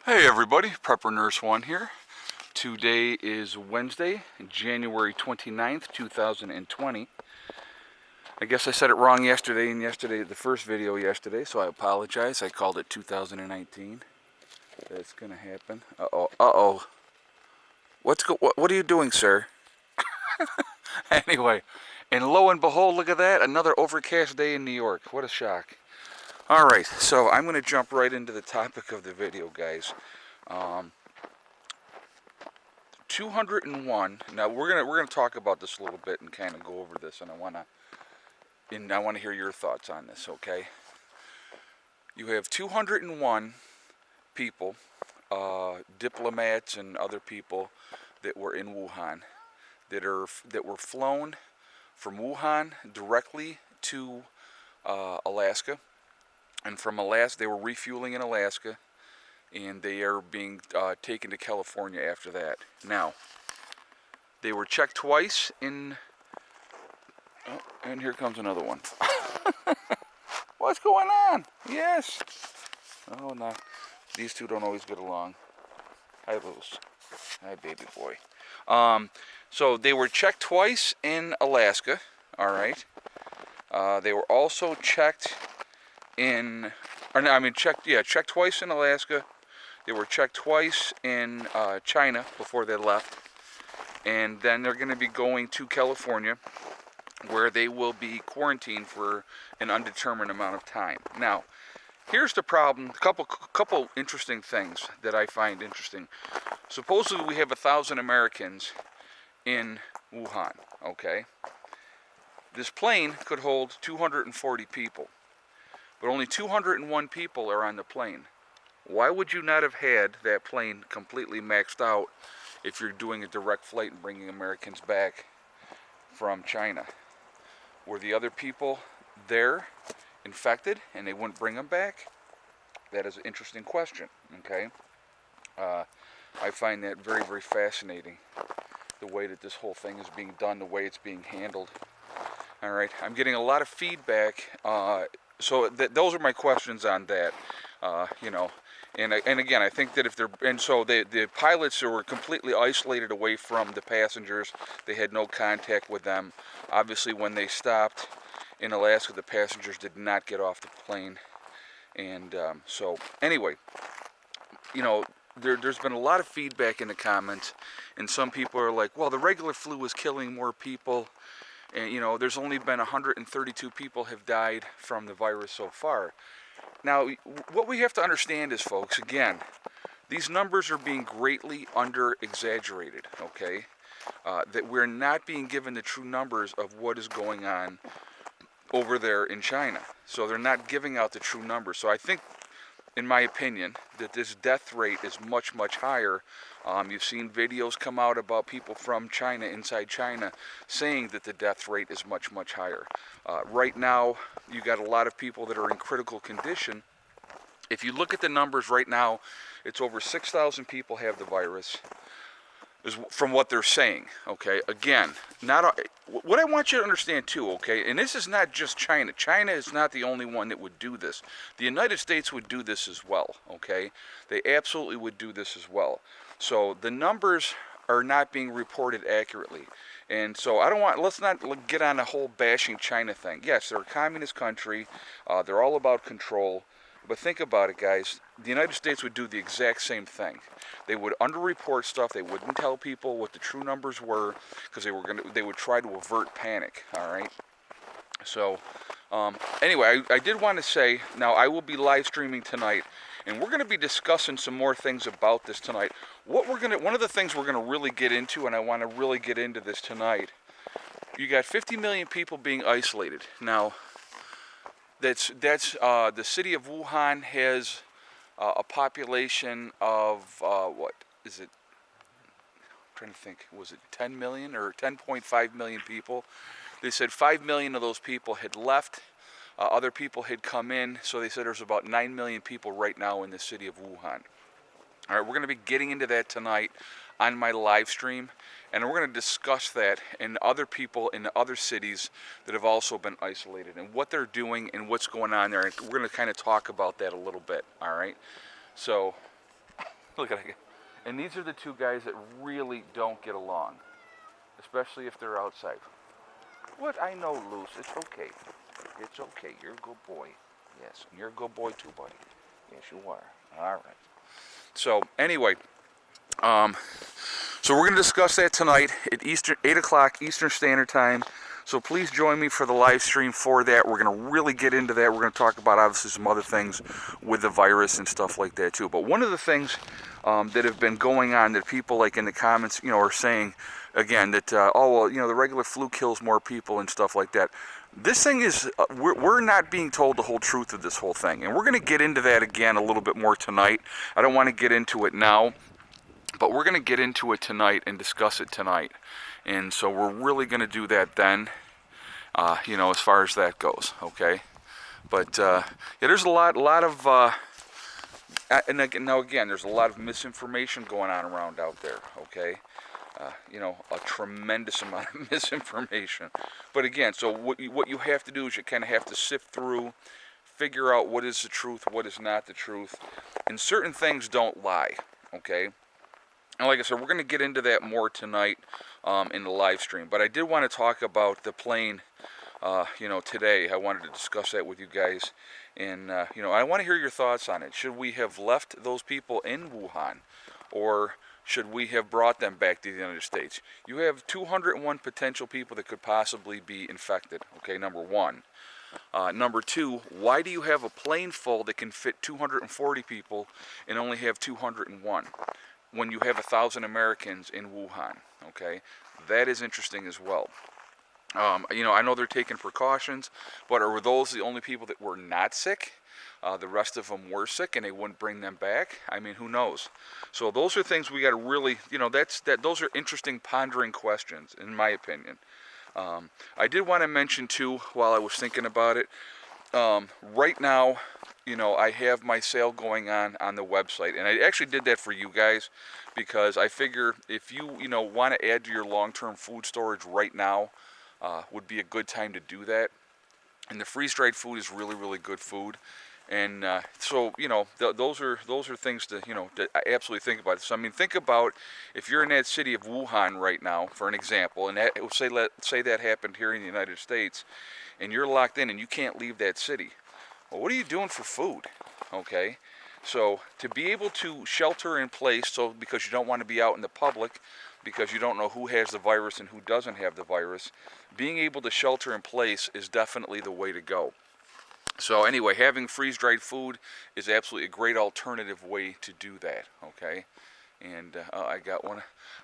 Hey everybody, Prepper Nurse 1 here. Today is Wednesday, January 29th, 2020. I guess I said it wrong yesterday the first video yesterday, so I apologize. I called it 2019. That's gonna happen. Uh-oh. What are you doing, sir? Anyway, and lo and behold, look at that, another overcast day in New York. What a shock. Alright, so I'm gonna jump right into the topic of the video, guys. 201. Now we're gonna talk about this a little bit and kind of go over this, and I wanna hear your thoughts on this. Okay, you have 201 people, diplomats and other people that were in Wuhan that were flown from Wuhan directly to Alaska, and from Alaska they were refueling in Alaska, and they are being taken to California after that. Now, they were checked twice in... Oh, and here comes another one. What's going on? Yes. Oh, no. These two don't always get along. Hi, Luz. Hi, baby boy. So they were checked twice in Alaska. All right. They were also checked in... checked twice in Alaska. They were checked twice in China before they left. And then they're going to be going to California, where they will be quarantined for an undetermined amount of time. Now, here's the problem. A couple interesting things that I find interesting. Supposedly we have 1,000 Americans in Wuhan, okay? This plane could hold 240 people, but only 201 people are on the plane. Why would you not have had that plane completely maxed out if you're doing a direct flight and bringing Americans back from China? Were the other people there infected and they wouldn't bring them back? That is an interesting question, okay? I find that very, very fascinating, the way that this whole thing is being done, the way it's being handled. All right, I'm getting a lot of feedback, so those are my questions on that, And again, I think that the pilots were completely isolated away from the passengers. They had no contact with them. Obviously, when they stopped in Alaska, the passengers did not get off the plane. And so, anyway, there's been a lot of feedback in the comments, and some people are like, well, the regular flu is killing more people. And, there's only been 132 people have died from the virus so far. Now, what we have to understand is, folks, again, these numbers are being greatly under-exaggerated, okay? That we're not being given the true numbers of what is going on over there in China. So they're not giving out the true numbers. So I think, in my opinion, that this death rate is much, much higher. You've seen videos come out about people from China, inside China, saying that the death rate is much, much higher. Right now, you got a lot of people that are in critical condition. If you look at the numbers right now, it's over 6,000 people have the virus, is from what they're saying, okay? Again, what I want you to understand too, okay, and this is not just China. China is not the only one that would do this. The United States would do this as well, okay? They absolutely would do this as well. So the numbers are not being reported accurately. And so let's not get on a whole bashing China thing. Yes, they're a communist country. They're all about control. But think about it, guys. The United States would do the exact same thing. They would underreport stuff. They wouldn't tell people what the true numbers were, because they would try to avert panic. All right. So, anyway, I did want to say, now I will be live streaming tonight, and we're going to be discussing some more things about this tonight. One of the things we're going to really get into, and I want to really get into this tonight. You got 50 million people being isolated now. That's the city of Wuhan has a population of what is it? I'm trying to think. Was it 10 million or 10.5 million people? They said 5 million of those people had left. Other people had come in, so they said there's about 9 million people right now in the city of Wuhan. All right, we're going to be getting into that tonight on my live stream, and we're going to discuss that and other people in other cities that have also been isolated and what they're doing and what's going on there. And we're going to kind of talk about that a little bit, all right? So, Look at it. And these are the two guys that really don't get along, especially if they're outside. What? I know, Luce. It's okay. It's okay. You're a good boy. Yes, and you're a good boy too, buddy. Yes, you are. All right. So anyway, so we're going to discuss that tonight at 8 o'clock Eastern Standard Time. So please join me for the live stream for that. We're going to really get into that. We're going to talk about obviously some other things with the virus and stuff like that too. But one of the things that have been going on that people like in the comments, are saying again that oh well, the regular flu kills more people and stuff like that. This thing is, we're not being told the whole truth of this whole thing, and we're going to get into that again a little bit more tonight. I don't want to get into it now, but we're going to get into it tonight and discuss it tonight. And so we're really going to do that then, as far as that goes, okay? But, yeah, there's a lot of, and again, there's a lot of misinformation going on around out there, okay? A tremendous amount of misinformation. But again, so what you have to do is you kind of have to sift through, figure out what is the truth, what is not the truth. And certain things don't lie, okay? And like I said, we're going to get into that more tonight in the live stream. But I did want to talk about the plane, today. I wanted to discuss that with you guys. And, I want to hear your thoughts on it. Should we have left those people in Wuhan? Or should we have brought them back to the United States? You have 201 potential people that could possibly be infected, okay, number one. Number two, why do you have a plane full that can fit 240 people and only have 201 when you have 1,000 Americans in Wuhan, okay? That is interesting as well. I know they're taking precautions, but were those the only people that were not sick? The rest of them were sick, and they wouldn't bring them back. I mean, who knows? So those are things we got to really, those are interesting, pondering questions, in my opinion. I did want to mention too, while I was thinking about it, right now, I have my sale going on the website, and I actually did that for you guys because I figure if you, want to add to your long-term food storage right now, would be a good time to do that. And the freeze-dried food is really, really good food. And so, those are things to, to absolutely think about. So, I mean, think about if you're in that city of Wuhan right now, for an example, and say that happened here in the United States, and you're locked in and you can't leave that city. Well, what are you doing for food? Okay, so to be able to shelter in place, so because you don't want to be out in the public, because you don't know who has the virus and who doesn't have the virus, being able to shelter in place is definitely the way to go. So anyway, having freeze-dried food is absolutely a great alternative way to do that, okay? And I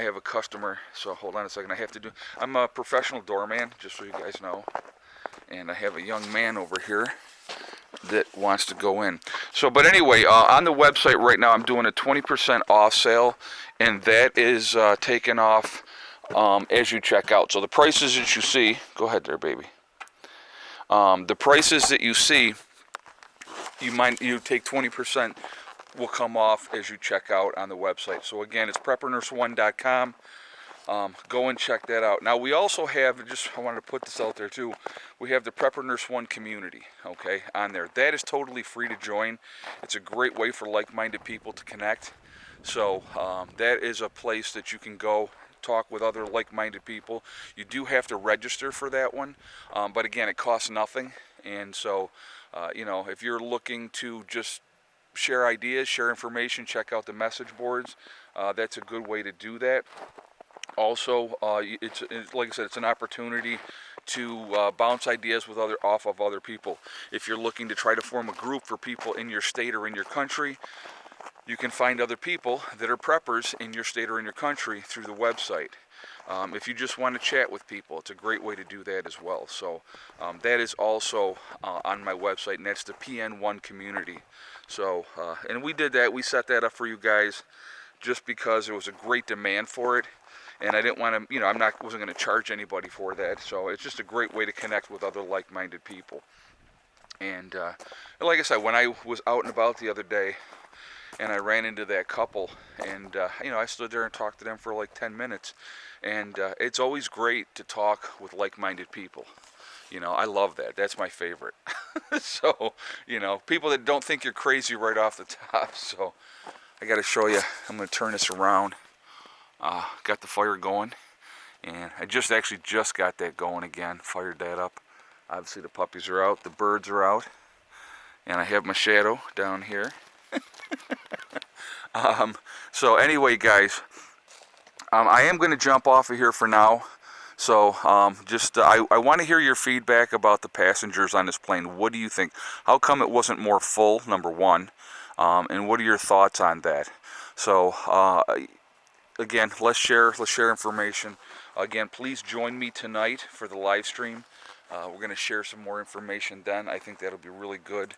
have a customer, so hold on a second. I'm a professional doorman, just so you guys know. And I have a young man over here that wants to go in. So, but anyway, on the website right now, I'm doing a 20% off sale, and that is taken off as you check out. So the prices that you see, go ahead there, baby. The prices that you see, you take 20% will come off as you check out on the website. So again, it's preppernurse1.com. Go and check that out. Now we also have, I wanted to put this out there too, we have the Prepper Nurse 1 community, okay, on there. That is totally free to join. It's a great way for like-minded people to connect. So that is a place that you can go talk with other like-minded people. You do have to register for that one, but again, it costs nothing. And so, if you're looking to just share ideas, share information, check out the message boards, that's a good way to do that. Also, it's like I said, it's an opportunity to bounce ideas off of other people. If you're looking to try to form a group for people in your state or in your country, you can find other people that are preppers in your state or in your country through the website. If you just want to chat with people, it's a great way to do that as well. So that is also on my website, and that's the PN1 community. So, and we did that. We set that up for you guys just because there was a great demand for it. And I didn't want to, wasn't going to charge anybody for that. So it's just a great way to connect with other like-minded people. And like I said, when I was out and about the other day, and I ran into that couple, and I stood there and talked to them for like 10 minutes. And it's always great to talk with like-minded people. I love that. That's my favorite. So, people that don't think you're crazy right off the top. So, I got to show you. I'm going to turn this around. Got the fire going, and I just got that going again. Fired that up. Obviously the puppies are out, the birds are out, and I have my shadow down here. So anyway, guys, I am going to jump off of here for now. So I want to hear your feedback about the passengers on this plane. What do you think? How come it wasn't more full, number one? And what are your thoughts on that? So again, let's share information. Again, please join me tonight for the live stream. We're going to share some more information then. I think that'll be really good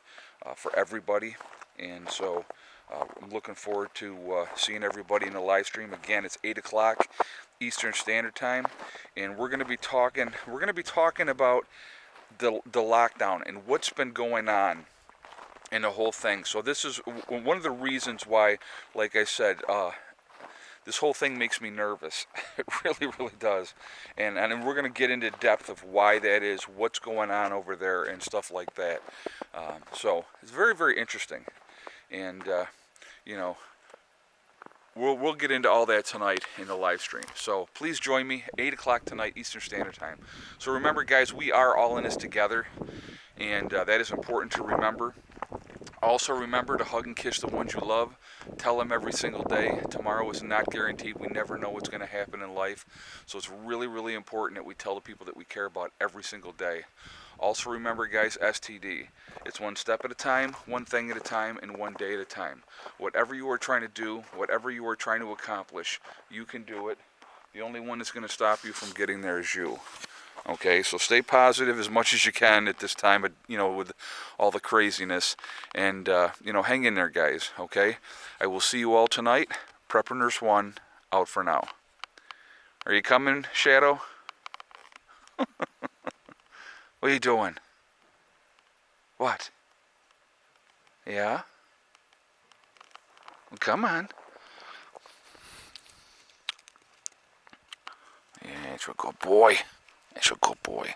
for everybody. And so I'm looking forward to seeing everybody in the live stream. Again, it's 8 o'clock Eastern Standard Time, and we're going to be talking about the lockdown and what's been going on in the whole thing. So this is one of the reasons why, like I said, this whole thing makes me nervous. It really, really does. And we're going to get into depth of why that is, what's going on over there, and stuff like that. So it's very, very interesting. And, you know, we'll get into all that tonight in the live stream. So please join me, 8 o'clock tonight, Eastern Standard Time. So remember, guys, we are all in this together. And that is important to remember. Also remember to hug and kiss the ones you love. Tell them every single day. Tomorrow is not guaranteed. We never know what's going to happen in life. So it's really, really important that we tell the people that we care about every single day. Also remember, guys, STD. It's one step at a time, one thing at a time, and one day at a time. Whatever you are trying to do, whatever you are trying to accomplish, you can do it. The only one that's going to stop you from getting there is you. Okay, so stay positive as much as you can at this time, you know, with all the craziness. And, you know, hang in there, guys, okay? I will see you all tonight. Prepper Nurse 1, out for now. Are you coming, Shadow? What are you doing? What? Yeah? Well, come on. Yeah, it's a good boy. It's a good boy.